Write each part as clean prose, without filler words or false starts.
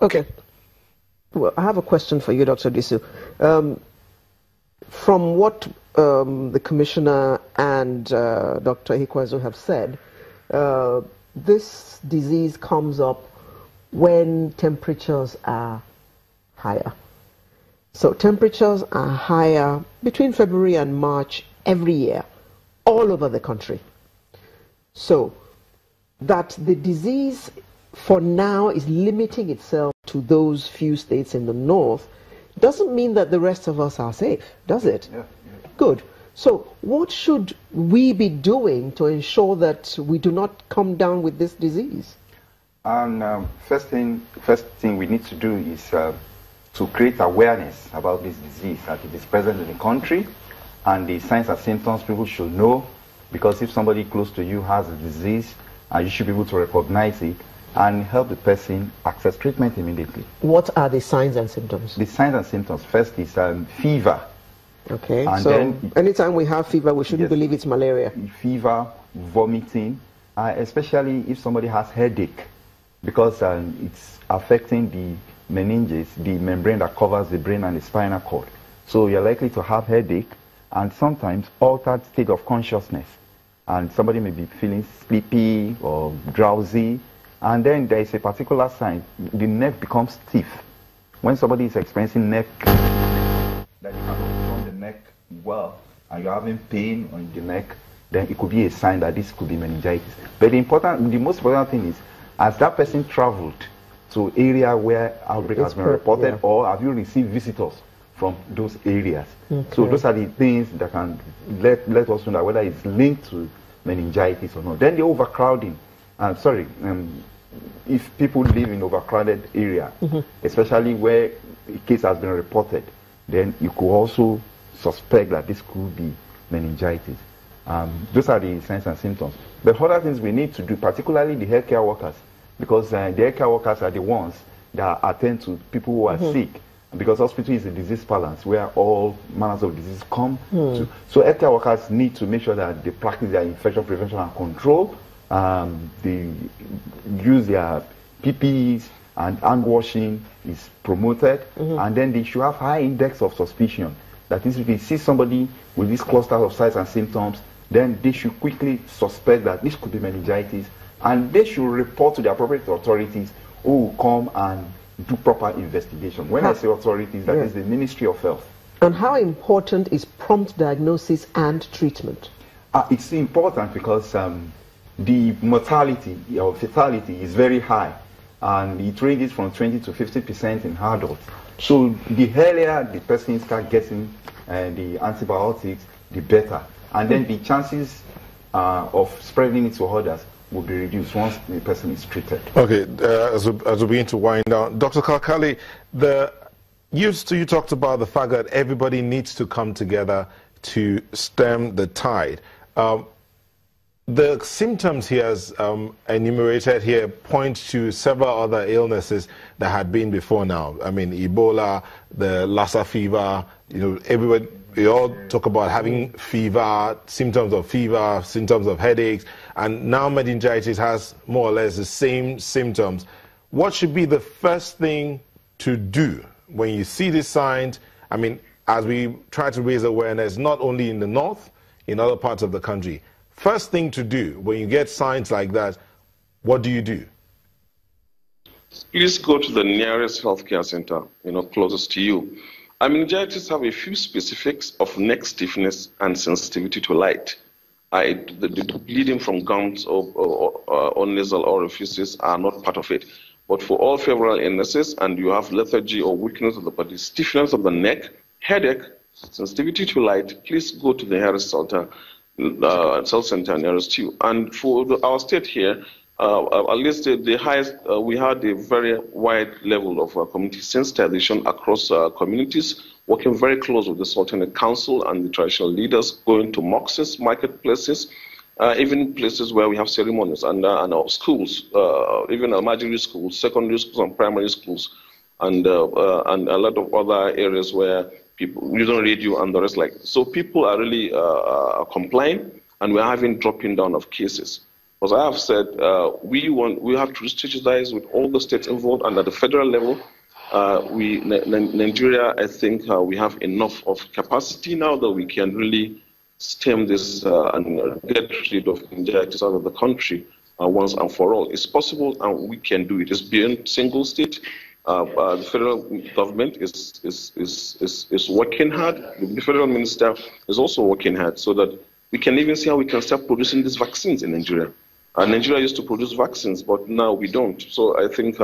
Okay. Well, I have a question for you, Dr. Disu. From what the Commissioner and Dr. Hikwazu have said, this disease comes up when temperatures are higher. So temperatures are higher between February and March every year, all over the country. So that the disease for now is limiting itself to those few states in the north doesn't mean that the rest of us are safe, does it? Yeah. Good. So what should we be doing to ensure that we do not come down with this disease? And first thing we need to do is to create awareness about this disease, that it is present in the country, and the signs and symptoms people should know, because if somebody close to you has a disease, you should be able to recognize it and help the person access treatment immediately. What are the signs and symptoms? The signs and symptoms, first is fever. Okay, and so then, anytime we have fever, we shouldn't believe it's malaria. Fever, vomiting, especially if somebody has headache, because it's affecting the meninges, the membrane that covers the brain and the spinal cord. So you're likely to have headache and sometimes altered state of consciousness. And somebody may be feeling sleepy or drowsy. And then there is a particular sign, the neck becomes stiff. When somebody is experiencing neck, that you cannot turn the neck well, and you're having pain on the neck, then it could be a sign that this could be meningitis. But the most important thing is, has that person traveled to area where outbreak has been reported, or have you received visitors from those areas? Okay. So those are the things that can let us know whether it's linked to meningitis or not. Then the overcrowding. If people live in overcrowded area, especially where a case has been reported, then you could also suspect that this could be meningitis. Those are the signs and symptoms. But other things we need to do, particularly the healthcare workers, because the healthcare workers are the ones that attend to people who are sick, because hospital is a disease balance where all manners of disease come to. So healthcare workers need to make sure that they practice their infection prevention and control. They use their PPEs, and hand washing is promoted, and then they should have high index of suspicion. That is, if they see somebody with these clusters of signs and symptoms, then they should quickly suspect that this could be meningitis, and they should report to the appropriate authorities who will come and do proper investigation. When I say authorities, that is the Ministry of Health. And how important is prompt diagnosis and treatment? It's important because the mortality or fatality is very high, and it ranges from 20 to 50% in adults. So the earlier the person starts getting the antibiotics, the better. And then the chances of spreading it to others will be reduced once the person is treated. Okay, as we begin to wind down, Dr. Kalkali, you talked about the fact that everybody needs to come together to stem the tide. The symptoms here, as enumerated here, point to several other illnesses that had been before now. I mean, Ebola, the Lassa fever, everybody, we all talk about having fever, symptoms of headaches, and now meningitis has more or less the same symptoms. What should be the first thing to do when you see these signs? I mean, as we try to raise awareness, not only in the north, in other parts of the country. First thing to do when you get signs like that, what do you do? Please go to the nearest healthcare center, closest to you. Meningitis have a few specifics of neck stiffness and sensitivity to light. The bleeding from gums or nasal orifices are not part of it. But for all febrile illnesses, and you have lethargy or weakness of the body, stiffness of the neck, headache, sensitivity to light, please go to the nearest health center nearest to you. And for our state here, at least the highest, we had a very wide level of community sensitization across communities, working very close with the Sultanate Council and the traditional leaders, going to mosques, marketplaces, even places where we have ceremonies, and our schools, even elementary schools, secondary schools, and primary schools, and a lot of other areas where people use on radio and the rest like. So people are really complying, and we're having dropping down of cases. As I have said, we have to strategize with all the states involved, and at the federal level, Nigeria, I think we have enough of capacity now that we can really stem this and get rid of meningitis out of the country once and for all. It's possible, and we can do it. It's beyond single state. The federal government is working hard. The federal minister is also working hard so that we can even see how we can start producing these vaccines in Nigeria. Nigeria used to produce vaccines, but now we don't. So I think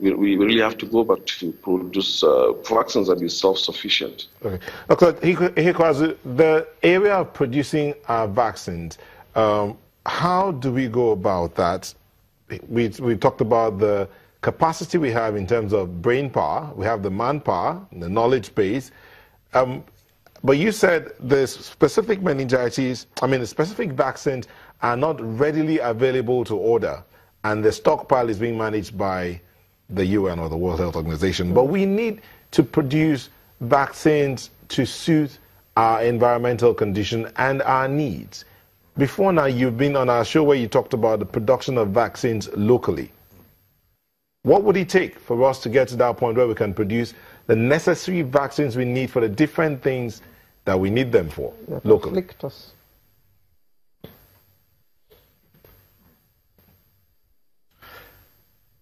we really have to go back to produce vaccines and be self-sufficient. Okay. Dr. Ihikweazu, the area of producing vaccines, how do we go about that? We talked about the capacity we have in terms of brain power. We have the manpower, the knowledge base. But you said the specific the specific vaccines are not readily available to order, and the stockpile is being managed by the UN or the World Health Organization. But we need to produce vaccines to suit our environmental condition and our needs. Before now, you've been on our show where you talked about the production of vaccines locally. What would it take for us to get to that point where we can produce the necessary vaccines we need for the different things that we need them for locally?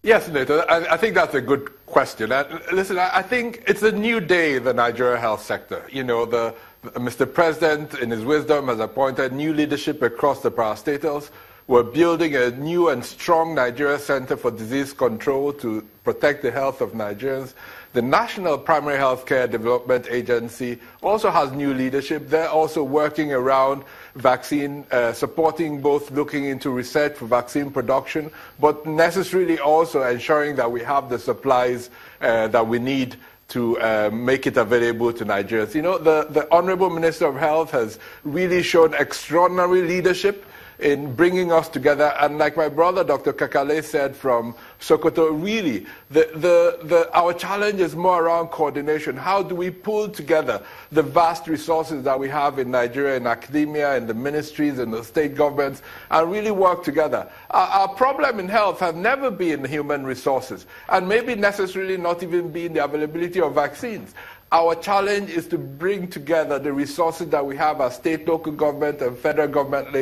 Yes, Nathan, I think that's a good question. Listen, I think it's a new day in the Nigeria health sector. You know, Mr. President, in his wisdom, has appointed new leadership across the parastatals. We're building a new and strong Nigeria Center for Disease Control to protect the health of Nigerians. The National Primary Healthcare Development Agency also has new leadership. They're also working around vaccine, supporting both looking into research for vaccine production, but necessarily also ensuring that we have the supplies that we need to make it available to Nigerians. You know, the Honorable Minister of Health has really shown extraordinary leadership in bringing us together, and like my brother Dr. Kakale said from Sokoto, really, our challenge is more around coordination. How do we pull together the vast resources that we have in Nigeria, in academia, in the ministries, in the state governments, and really work together? Our problem in health has never been human resources, and maybe necessarily not even been the availability of vaccines. Our challenge is to bring together the resources that we have at state, local government, and federal government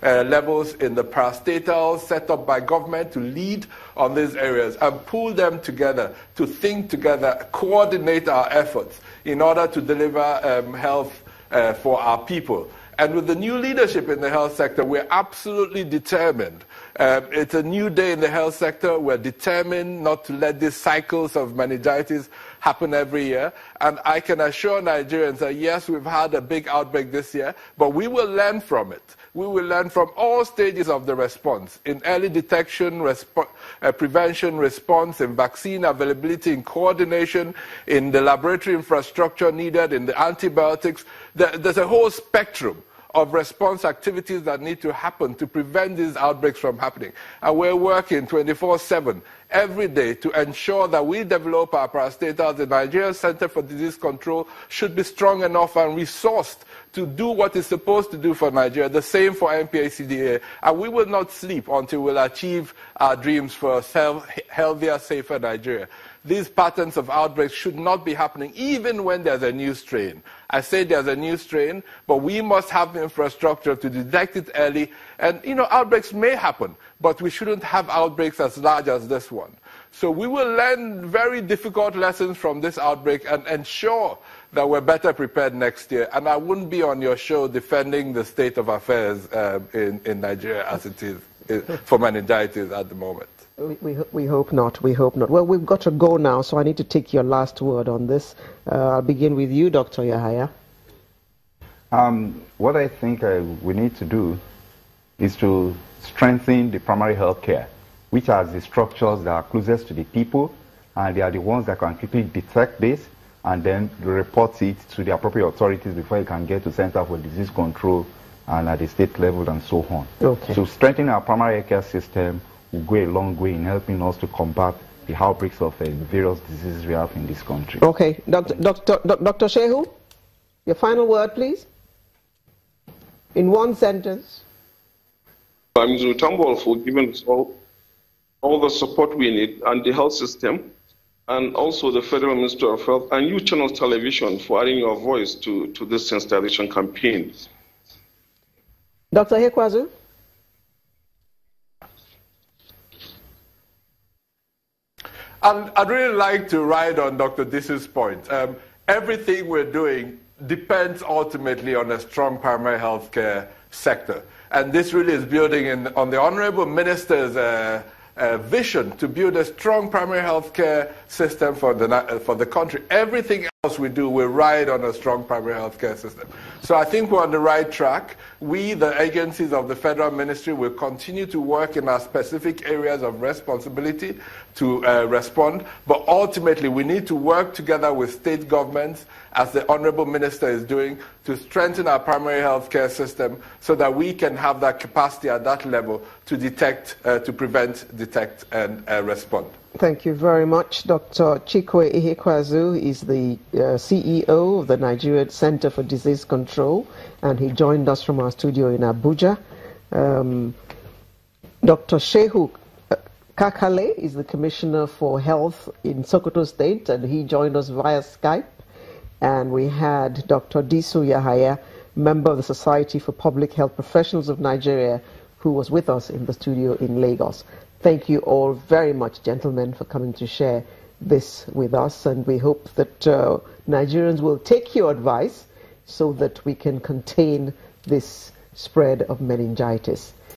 levels in the parastatals set up by government to lead on these areas and pull them together, to think together, coordinate our efforts in order to deliver health for our people. And with the new leadership in the health sector, we're absolutely determined. It's a new day in the health sector. We're determined not to let these cycles of meningitis happen every year. And I can assure Nigerians that, yes, we've had a big outbreak this year, but we will learn from it. We will learn from all stages of the response, in early detection, prevention, response, in vaccine availability, in coordination, in the laboratory infrastructure needed, in the antibiotics. There's a whole spectrum of response activities that need to happen to prevent these outbreaks from happening. And we're working 24/7 every day to ensure that we develop our parastatals. The Nigeria Center for Disease Control should be strong enough and resourced to do what it's supposed to do for Nigeria, the same for NPHCDA. And we will not sleep until we'll achieve our dreams for a healthier, safer Nigeria. These patterns of outbreaks should not be happening even when there's a new strain. I say there's a new strain, but we must have the infrastructure to detect it early. And, you know, outbreaks may happen, but we shouldn't have outbreaks as large as this one. So we will learn very difficult lessons from this outbreak and ensure that we're better prepared next year. And I wouldn't be on your show defending the state of affairs in Nigeria as it is for meningitis at the moment. We hope not. We hope not. Well, we've got to go now, so I need to take your last word on this. I'll begin with you, Dr. Yahaya. What I think we need to do is to strengthen the primary health care, which are the structures that are closest to the people, and they are the ones that can quickly detect this and then report it to the appropriate authorities before it can get to Center for Disease Control and at the state level and so on. Okay. So strengthening our primary health care system will go a long way in helping us to combat the outbreaks of various diseases we have in this country. Okay. Dr. Shehu, your final word, please. In one sentence. Ms. Tambol for giving us all the support we need, and the health system, and also the Federal Ministry of Health, and you Channel Television for adding your voice to this sensitization campaign. Dr. Ihekwezu? I'd really like to ride on Dr. Disu's point. Everything we're doing depends ultimately on a strong primary health care sector. And this really is building on the Honorable Minister's vision to build a strong primary health care system for the country. Everything else we do, we ride on a strong primary health care system. So I think we're on the right track. We, the agencies of the Federal Ministry, will continue to work in our specific areas of responsibility to respond. But ultimately, we need to work together with state governments, as the Honorable Minister is doing, to strengthen our primary health care system so that we can have that capacity at that level to detect, to prevent, detect, and respond. Thank you very much. Dr. Chikwe Ihekwezu is the CEO of the Nigerian Center for Disease Control, and he joined us from our studio in Abuja. Dr. Shehu Kakale is the Commissioner for Health in Sokoto State, and he joined us via Skype. And we had Dr. Disu Yahaya, member of the Society for Public Health Professionals of Nigeria, who was with us in the studio in Lagos. Thank you all very much, gentlemen, for coming to share this with us, and we hope that Nigerians will take your advice so that we can contain this spread of meningitis.